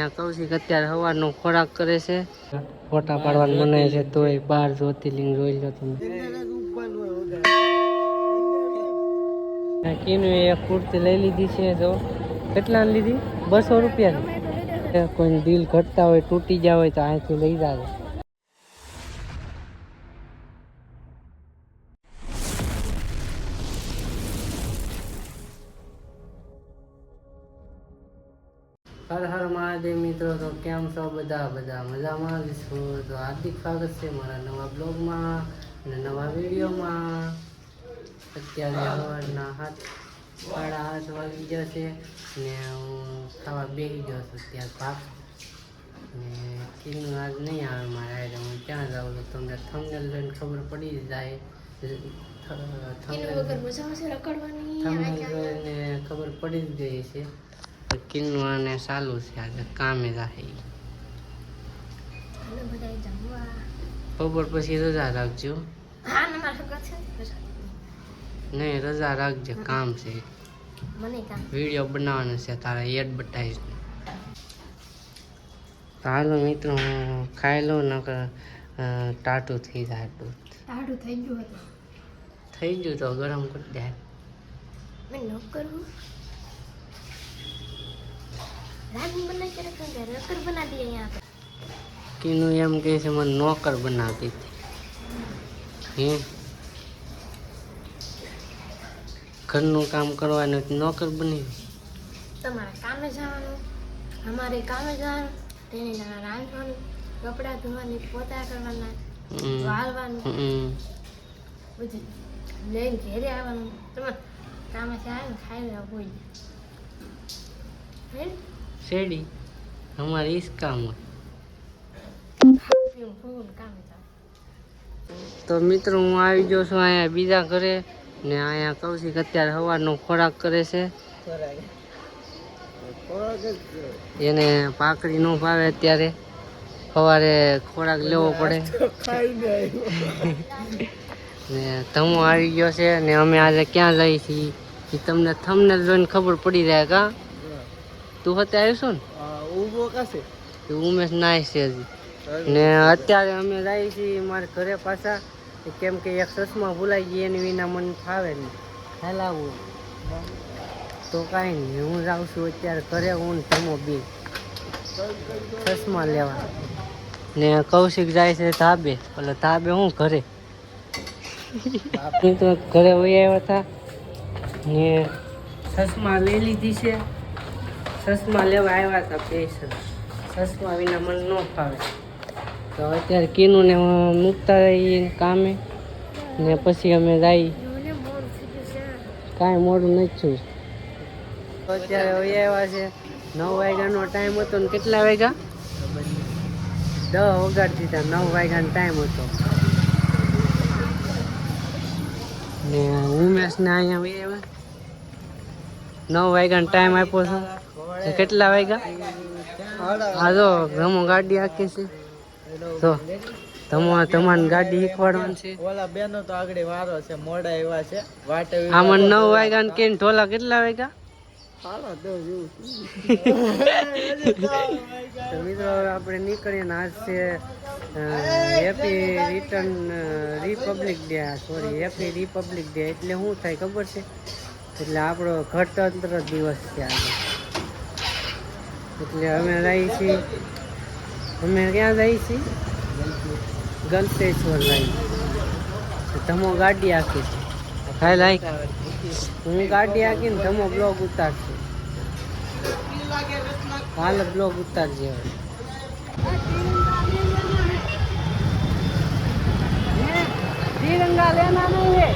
અહીંયા કૌશિક અત્યારે સવારનો ખોરાક કરે છે, ફોટા પાડવાનું બનાવે છે, તોય 12 જ્યોતિર્લિંગ જોઈ લો તમે. કીનું એક કુર્તી લઈ લીધી છે, જો કેટલાની લીધી? 200 રૂપિયાની. કોઈ દિલ ઘટતા હોય, તૂટી ગયા હોય તો અહીંથી લઈ જાય. હર હર મહાદેવ મિત્રો, તો કેમ છો બધા મજામાં છો? તો હાર્દિક સ્વાગત છે મારા નવા બ્લોગમાં અને નવા વિડીયોમાં. અત્યારે સવારના 7:30 વાગી જશે ને હું ખાવા બેસી ગયો છું ત્યાં ભાત. ને કીનું આજ નહીં આવે મારે, આજે હું ક્યાં જાઉં તો તમને થંબનેલ જોઈને ખબર પડી જાય. થંબનેલ જોઈને ખબર પડી જ ગઈ છે. કિન્નુ આને ચાલુ છે, આજે કામે જાય. બપોર પછી રજા રાખજો. નહીં, રજા રાખજે, કામ છે, વિડીયો બનાવવાનો છે, તારા એડ બતાવીશ. હાલો મિત્રો, હું ખાઈ લઉં, નકર ટાટું થઈ જાય. ટાટું થઈ ગયું તો ગરમ કરી દે. કીનું એમ કહે છે મને નોકર બનાવતી હતી. ઘરનું કામ કરવાનું નોકર બની. તમારે કામે જવાનું, અમારે કામે જવાનું, તેને રાંધવાનું, કપડાં ધોવાની, પોતા કરવાના, વાળવાનું, બધું લઈને ઘેરે આવવાનું. તમારે કામેથી આવે ને ખાઈ લેવા હોય શેડી અમારે ઈસ કામ હોય. તો મિત્રો, હું આવી ગયો છું અહીંયા બીજા ઘરે ને અહીંયા કૌશિક અત્યારે સવારનો ખોરાક કરે છે. એને પાકડી ન ભાવે, અત્યારે સવારે ખોરાક લેવો પડે. ને ધમો આવી ગયો છે ને અમે આજે ક્યાં જઈએ છીએ એ તમને થંબનેલ જોઈને ખબર પડી જાય. કા તું અત્યારે આવ્યો છો ને? ઉમેશ નાય છે હજી. ને અત્યારે અમે જઈએ છીએ મારા ઘરે પાછા, કેમ કે એક ચશ્મા ભૂલાઈ ગઈ, એની વિના મને ફાવે નહીં હલાવવું. તો કાંઈ નહીં, હું જાઉં છું અત્યારે ઘરે. હું ધમો બી ચશ્મા લેવા ને કૌશિક જાય છે ધાબે. એટલે ધાબે હું ઘરે તો ઘરે વહી આવ્યા હતા ને ચશ્મા લઈ લીધી છે. ચશ્મા લેવા આવ્યા હતા સ્પેશિયલ. ચશ્મા વિના મને ન ફાવે. તો અત્યારે કીનું ને મૂકતા રહીએ કામે ને પછી અમે જઈએ. કાંઈ મોડું નથી થયું. અત્યારે વહી આવ્યા છે. 9 વાગ્યાનો ટાઈમ હતો ને કેટલા વાગ્યા? 10 વગાડી દીધા. 9 વાગ્યાનો ટાઈમ હતો ને ઉમેશ ને અહીંયા વહી આવ્યા. 9 વાગ્યાનો ટાઈમ આપ્યો છે. કેટલા વાગ્યા? હા, જો રમો ગાડી આખી છે. તો તમારી ગાડી શીખવાડવાની છે. ઓલા બેનો તો આગળ વારો છે, મોડા એવા છે. આમાં 9 વાગ્યા કે ઢોલા કેટલા વાગ્યા? તો મિત્રો, આપણે નીકળીએ ને આજ છે happy Republic day. Happy Republic day એટલે શું થાય ખબર છે? એટલે આપણો ગણતંત્ર દિવસ છે આજે. એટલે અમે જઈએ છીએ. અમે ક્યાં જઈએ છીએ? ગલતેશ્વર જઈએ. ધમો ગાડી આખી છે. ખાઈ લાઈ હું ગાડી આખીને ધમો બ્લોગ ઉતારશે. હાલ બ્લોગ ઉતારજે. તિરંગા લેના નહીં હે.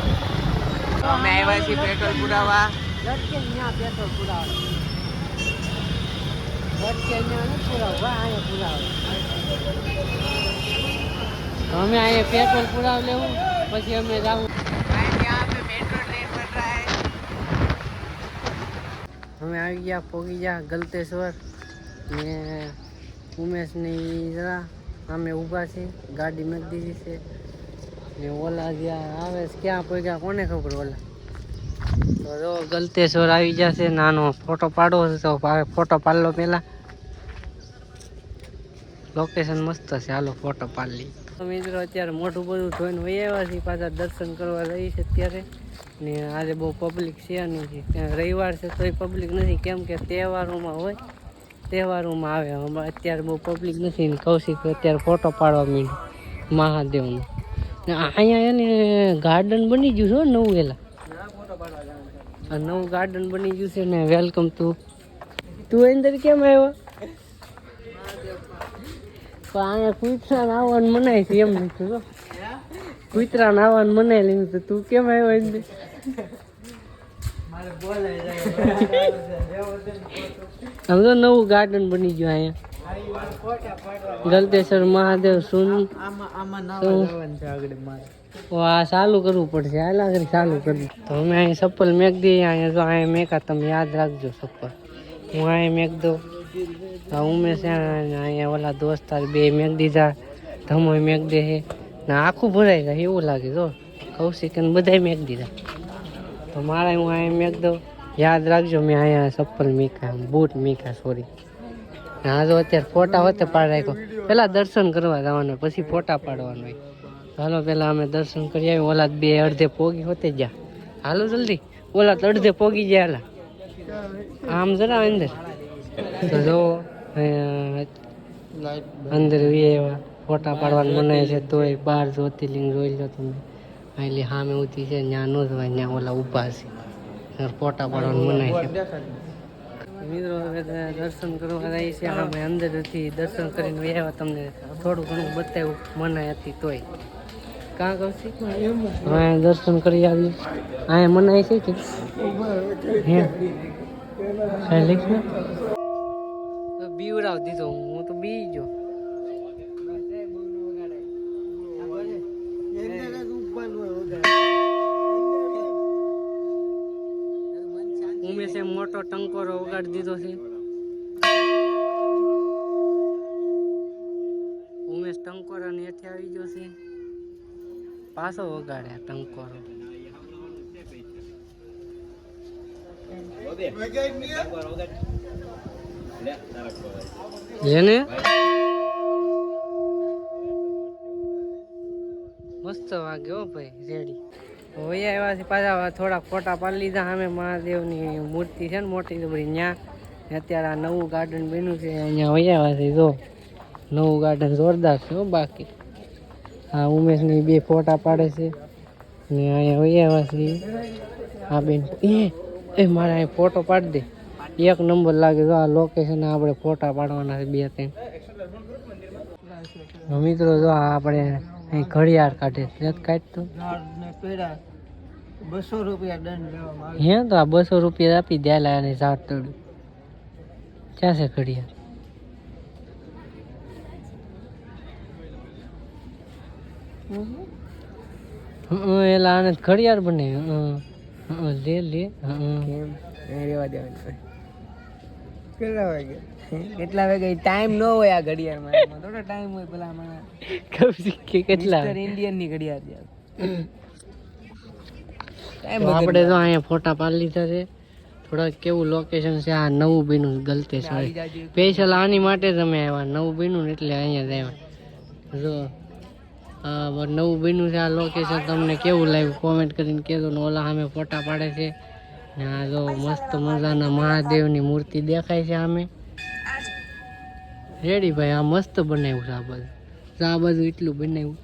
અમે આવ્યા છીએ પેટ્રોલ પુરાવા. લટકે ત્યાં પેટ્રોલ પુરાવા. લટકે ત્યાં નહીં પુરાવા, અહીંયા પુરાવા. અમે અહીંયા પેટ્રોલ પુરાવ લેવું, પછી અમે જાવું. અમે આવી ગયા, પોગી ગયા ગલતેશ્વર ને ઉમેશ ને જરા અમે ઊભા છે. ગાડી મૂકી દીધી છે ને ઓલા જ્યાં આવે છે ક્યાં પોગ્યા કોને ખબર. ઓલા તો જો ગલતેશ્વર આવી ગયા છે. નાનો ફોટો પાડવો છે તો ફોટો પાડલો પેલા. લોકેશન મસ્ત છે, હાલો ફોટો પાડી લઈએ. તો મિત્રો અત્યારે મોટું બધું ધોઈને વહી આવ્યા છીએ, પાછા દર્શન કરવા જઈએ છે અત્યારે. ને આજે બહુ પબ્લિક છે નહીં, ત્યાં રવિવાર છે તોય પબ્લિક નથી, કેમ કે તહેવારોમાં હોય, તહેવારોમાં આવે. હમણાં અત્યારે બહુ પબ્લિક નથી ને કૌશિક અત્યારે ફોટો પાડવા માંડ્યું મહાદેવનો. ને અહીંયા એને ગાર્ડન બની ગયું છે નવું, એલા આ નવું ગાર્ડન બની ગયું છે ને. વેલકમ તું અંદર કેમ આવ્યો? પણ અહીંયા કૂતરા નાવાનું મનાય છે એમ નથી, કૂતરા નાવાનું મનાય લીધું તો તું કેમ આવ્યો અંદર? આમ તો નવું ગાર્ડન બની ગયું અહીંયા, ગલતેશ્વર મહાદેવ સુન. આ ચાલુ કરવું પડશે, હાલ આગળ ચાલુ કરવું. તો અમે અહીં ચપ્પલ મેક દઈએ, અહીંયા જો અહીંયા મેકા, તમે યાદ રાખજો ચપ્પલ. હું અહીંયા મેક દઉં, ઉમેશ અહીંયા ઓલા દોસ્તાર બે મેક દીધા, ધમોય મેક દે છે ને આખું ભરાઈ જાય એવું લાગે. જો કૌશિક ને બધાય મેક દીધા, તો મારે હું અહીંયા મેક દઉં. યાદ રાખજો મેં અહીંયા ચપ્પલ મીકા, બૂટ મીકા, સોરી. હા જો અત્યારે ફોટા હોતે પાડી રાખ્યો. પેલા દર્શન કરવા જવાનું, પછી ફોટા પાડવાનું હોય. હાલો પેલા અમે દર્શન કરી આવી. ઓલા બે અડધે પોગી હોતે ગયા, હાલો જલ્દી. ઓલા તો અડધે પોગી ગયા, હાલા આમ જરા અંદર. તો જો અંદર ફોટા પાડવાનું મનાય છે, તોય 12 જ્યોતિર્લિંગ જોઈ લો તમે. એટલે સામે ઉતી છે, ત્યાં ન જવાય, ત્યાં ઓલા ઊભા છે, ફોટા પાડવાનું મનાય છે. મિત્રો હવે દર્શન કરવા જઈએ છીએ, અમે અંદરથી દર્શન કરીને આવ્યા, તમને થોડું ઘણું બતાવ્યું મનાય હતી તોય. કાં કૌશિક હા દર્શન કરી આવ્યું. અહીંયા મનાય છે કે બીવરાવ દીધો, હું તો બી ગયો. ઉમેશે મોટો ટંકોરો વગાડી દીધો છે. ઉમેશ ટંકોરા ની હેઠે આવી ગયો છે, પાછો વગાડે ટંકોરો. જેને મસ્ત વાગ્યો ભાઈ, રેડી. વૈયા આવ્યા છે પાછા, થોડાક ફોટા પાડી લીધા. સામે મહાદેવની મૂર્તિ છે ને મોટી તો બધી, ત્યાં અત્યારે આ નવું ગાર્ડન બન્યું છે, અહીંયા વૈયા આવ્યા છે. જો નવું ગાર્ડન જોરદાર છે હો. બાકી હા ઉમેશની બે ફોટા પાડે છે ને અહીંયા વૈયા આવ્યા છે. હા બેન એ મારે અહીં ફોટો પાડી દે, એક નંબર લાગે. જો આ લોકેશન આપણે ફોટા પાડવાના છે 2-3. મિત્રો જો આપણે અહીં ઘડિયાળ કાઢે છે, કાઢતો 200 રૂપિયા દંડ લેવામાં આવે. હે તો આ 200 રૂપિયા આપી દે અને ઝાડ તોડ્યું. ક્યાં છે ઘડિયાળ? એલા આને ઘડિયાળ બને લે કેટલા વાગે ટાઈમ ન હોય આ ઘડિયાળમાં, થોડો ટાઈમ હોય. પેલા કેટલા ઇન્ડિયન ની ઘડિયાળ આપણે તો અહીંયા ફોટા પાડી લીધા છે. થોડાક કેવું લોકેશન છે, આ નવું બન્યું ગલતેશ્વર, સ્પેશિયલ આની માટે જ અમે આવ્યા. નવું બન્યું ને એટલે અહીંયા જ આવ્યા. જો નવું બન્યું છે આ લોકેશન, તમને કેવું લાગ્યું કોમેન્ટ કરીને કહેજો. ને ઓલા સામે ફોટા પાડે છે ને આ જો મસ્ત મજાના મહાદેવની મૂર્તિ દેખાય છે સામે. રેડી ભાઈ, આ મસ્ત બનાવ્યું છે આ બધું. આ બધું એટલું બનાવ્યું,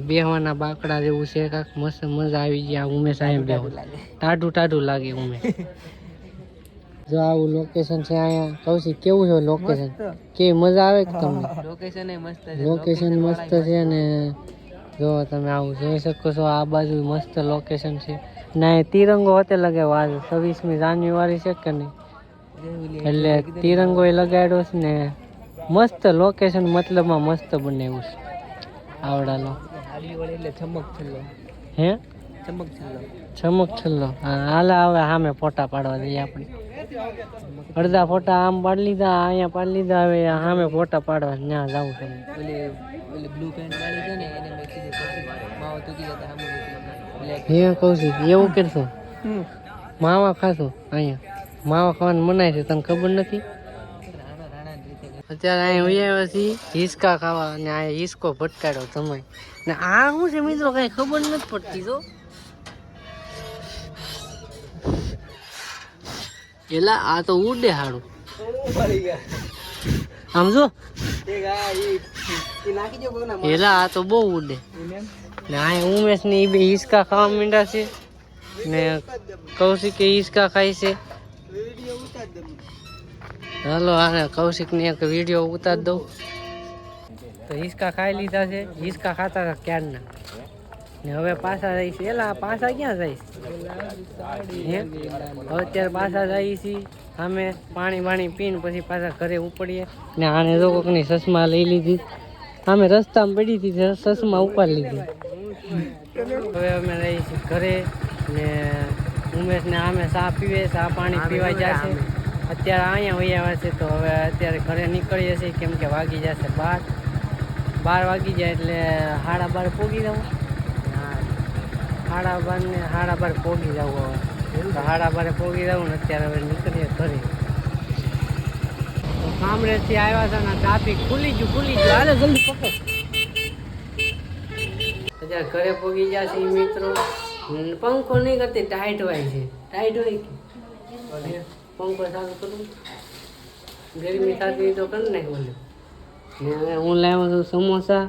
બેહવાના બાકડા જેવું છે કાંક મસ્ત, મજા આવી ગયા. ઉમેશ અહીંયા બેહું, ટાઢું લાગે ઉમેશ. જો આવું લોકેશન છે અહીંયા. કૌશિક કેવું છે લોકેશન? કેવી મજા આવે કે તમને? લોકેશન મસ્ત છે ને જો તમે આવું જોઈ શકો છો. આ બાજુ મસ્ત લોકેશન છે ને તિરંગો હોતે લગાવ્યો. આજ 26મી જાન્યુઆરી છે કે નહીં, એટલે તિરંગો એ લગાડ્યો છે ને મસ્ત લોકેશન, મતલબમાં મસ્ત બનાવ્યું છે. આવડાનો હે ચમક છલ્લો. હા હાલા હવે સામે ફોટા પાડવા જઈએ આપણે. અડધા ફોટા આમ પાડી લીધા, અહીંયા પાડી લીધા, હવે સામે ફોટા પાડવા ત્યાં જવું છે. બ્લુ પેન્ટ વાળી છે ને એને મેં કીધું માવા તૂટી જતા સામે. હે કૌશિક એવું કરશો? માવા ખાશો? અહીંયા માવા ખાવાનું મનાય છે, તને ખબર નથી? અત્યારે અહીં ઉયાવ્યા છીએ હિસકા ખાવા અને આ હિસકો ભટકાડ્યો તમે ને આ શું છે મિત્રો કઈ ખબર નથી પડતી તો એલા આ તો ઉડે હાડું આમ જો એલા આ તો બહુ ઉડે ને આ ઉમેશ ને એ બે હિસકા ખાવા માંડ્યા છે ને કૌશિક હિસકા ખાય છે હાલો આને કૌશિક ને એક વિડીયો ઉતાર દઉં તો હિસકા ખાઈ લીધા છે હિસકા ખાતા હતા ક્યારના ને હવે પાછા જઈશ એલા પાછા ક્યાં જઈશ હે હવે અત્યારે પાછા જઈએ છીએ અમે પાણી પીને પછી પાછા ઘરે ઉપડીએ ને આને જો કોકની ચશ્મા લઈ લીધી અમે રસ્તામાં પડી હતી ચશ્મા ઉપાડી લીધી હવે અમે રહીએ છીએ ઘરે ને ઉમેશ ને આમે ચા પીવે ચા પાણી પીવા જશે અત્યારે અહીંયા વહી આવ્યા છે તો હવે અત્યારે ઘરે નીકળીએ છીએ કેમ કે વાગી જશે 12 વાગી જાય એટલે 12:30 પોગી જવું 12:30 પોગી જવું હવે તો 12:30 પોગી જવું ને અત્યારે હવે નીકળીએ ઘરે તો સાંભળેથી આવ્યા હતા ને ટ્રાફિક ખુલી ગયું હાલે જલ્દી પકડ અત્યારે ઘરે પોગી ગયા છે મિત્રો પંખો નહીં કરતી ટાઈટ હોય છે ટાઈટ હોય કે પંખો ચાલુ કરું ગરમી થતી તો કરી નાખ બોલે ને હવે હું લાવ્યો છું સમોસા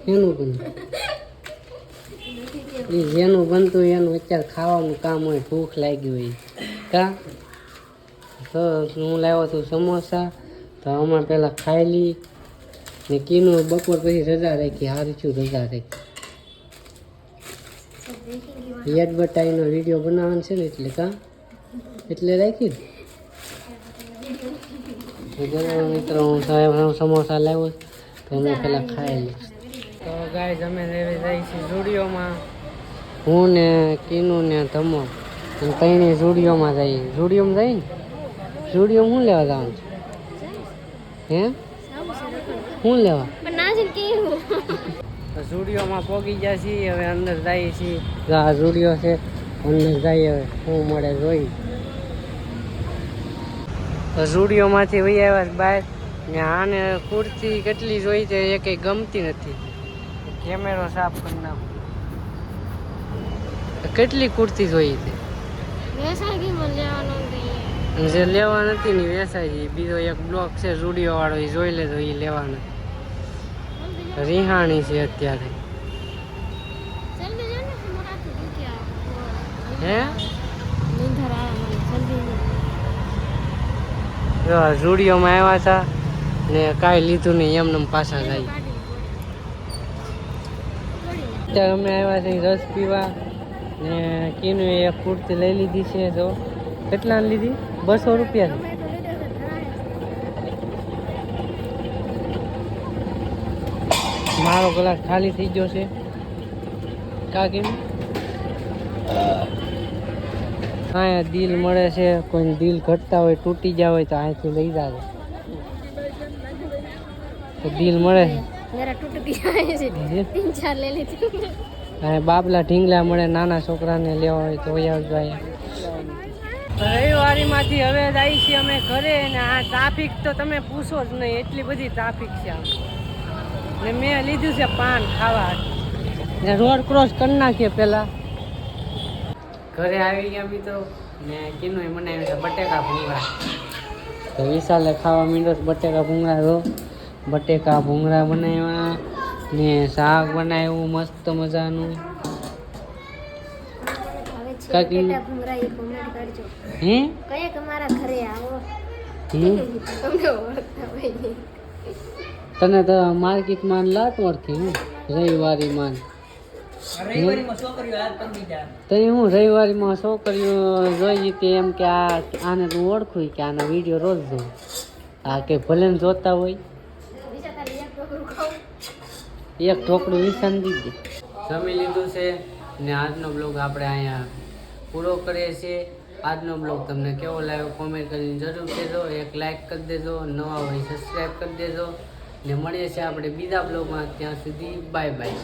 એનું બને જેનું બનતું એનું અત્યારે ખાવાનું કામ હોય ભૂખ લાગી હોય કા તો હું લાવ્યો છું સમોસા તો હમણાં પહેલાં ખાઈ લી ને કીનું બપોર પછી રજા રાખી સારું છું રજા રાખી એડવર્ટાઈઝનો વિડીયો બનાવવાનો છે ને એટલે કા એટલે રાખી બરાબર મિત્રો હું સમોસા લાવ્યો તો અમે પહેલાં ખાઈ લઈશ તો ગાઈઝ અમે લેવી જઈએ છીએ ઝુડિયોમાં હું ને કીનું ને ધમો અને ત્રણેય ઝુડિયોમાં જઈએ ઝુડિયોમાં જઈએ ને ઝુડિયોમાં શું લેવા જવાનું છે હે શું લેવા ઝુડિયોમાં પોગી ગયા છીએ હવે અંદર જઈએ છીએ આ ઝુડિયો છે અંદર જઈએ હવે શું મળે જોઈ ઝુડિયોમાંથી વહી આવ્યા બહાર ને આને કુર્તી કેટલી જોઈ છે એ કંઈ ગમતી નથી કેમેરો સાફ કરી નાખો કેટલી કુર્તી જોઈ છે જે લેવા નથી ને વેસાઈ બીજો એક બ્લોક છે ઝુડિયો વાળો એ જોઈ લેજો એ લેવાના રિહાણી છે અત્યારે હે ઝુડિયોમાં આવ્યા હતા ને કાંઈ લીધું નહીં એમને પાછા જાય અત્યારે અમે આવ્યા છીએ રસ પીવા ને કીનું એક કુર્તી લઈ લીધી છે જો કેટલાની લીધી 200 રૂપિયાની મારો ગ્લાસ ખાલી થઈ ગયો છે કા કેમ અહીંયા દિલ મળે છે કોઈને દિલ ઘટતા હોય તૂટી ગયા હોય તો અહીંથી લઈ જાય તો દિલ મળે છે બાબલા ઢીંગલા મળે નાના છોકરાને લેવા હોય તો આવજો અહીંયા રવિવારીમાંથી હવે જાય છીએ અમે ઘરે ને આ ટ્રાફિક તો તમે પૂછો જ નહીં એટલી બધી ટ્રાફિક છે આમ ને મેં લીધું છે પાન ખાવા ને રોડ ક્રોસ કરી નાખીએ પહેલાં ઘરે આવી ગયા મિત્રો ને કીનું બનાવ્યું છે બટેકા ભૂંગળા તો વિશાલે ખાવા માંડ્યો બટેકા ભૂંગળા તો બટેકા ભૂંગળા બનાવ્યા ને શાક બનાવ્યું મસ્ત મજાનું કાકી હે તને તો માર્કેટમાં લાટ વળતી હું રવિવારી માન તને હું રવિવારીમાં છોકરીઓ જોઈ હતી એમ કે આને તું ઓળખું કે આના વિડીયો રોજ જોઉં આ કે ભલે ને જોતા હોય એક ઢોકળું વિસાન દીધી જમી લીધું છે ને આજનો બ્લોગ આપણે અહીંયા પૂરો કરીએ છીએ આજનો બ્લોગ તમને કેવો લાગ્યો કોમેન્ટ કરીને જરૂર કહેજો એક લાઈક કરી દેજો નવા હોય સબસ્ક્રાઈબ કરી દેજો ને મળીએ છીએ આપણે બીજા બ્લોગમાં ત્યાં સુધી બાય બાય